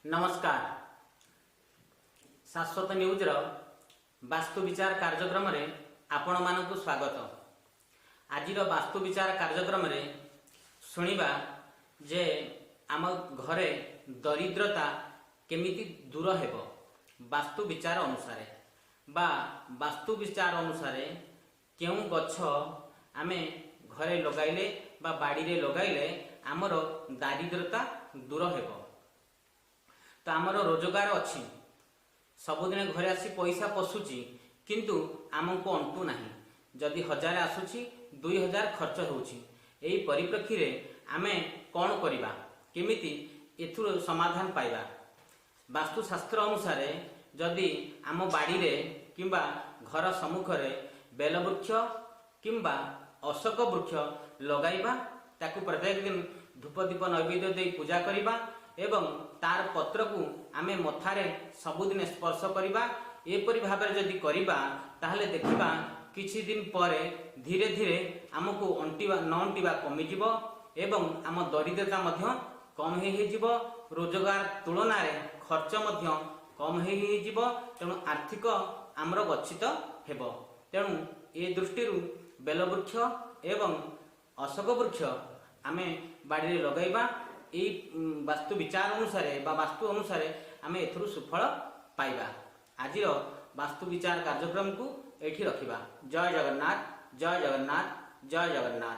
नमस्कार। शाश्वत न्यूज वास्तु विचार कार्यक्रम रे आपण मानकु स्वागत। आज वास्तु विचार कार्यक्रम रे सुनिबा जे आम घरे दरिद्रता केमिति दूर हेबो वास्तु विचार अनुसार बा वास्तु विचार अनुसार केउ गछ आमे घरे लगाइले बा बाड़ी रे लगाइले आमर दारिद्रता दूर हेबो। तो आमर रोजगार अच्छी सबुदिन घरे आसी पैसा पशुची किंतु आमको अंटू नाही। जदि 1000 आसुची 2000 खर्च होउची। एई परिप्रेक्षी रे आमे कोन करिबा केमिति एथुर समाधान पाइबा। वास्तुशास्त्र अनुसार जदि आम बाड़ी रे किंबा घर सम्मुख रे बेलवृक्ष किंबा अशोक वृक्ष लगाइबा ताकू प्रत्येक दिन धूप दीप नैवेद्य दे पूजा करिबा एवं तार पत्र को आमे मथारे सबुदिन स्पर्श करिबा। एपरि भाबरे जदि करिबा ताहले देखिबा किछि दिन परे धीरे धीरे आमको अंटिबा न अंटिबा कमी जिवो एवं आम दरिद्रता मध्य कम हे जिवो। रोजगार तुलना रे खर्च मध्य कम हे जिवो। तेणु आर्थिक आमर गच्छित हेबो। तेणु ए दृष्टि बेलवृक्ष एवं अशोक वृक्ष आमे बाड़ी लगाइबा। এই वास्तु विचार अनुसार बा वास्तु अनुसार आमे एथुरु सुफल पाइबा। आजिर वास्तु विचार कार्यक्रम को एठी रखिबा। जय जगन्नाथ, जय जगन्नाथ, जय जगन्नाथ।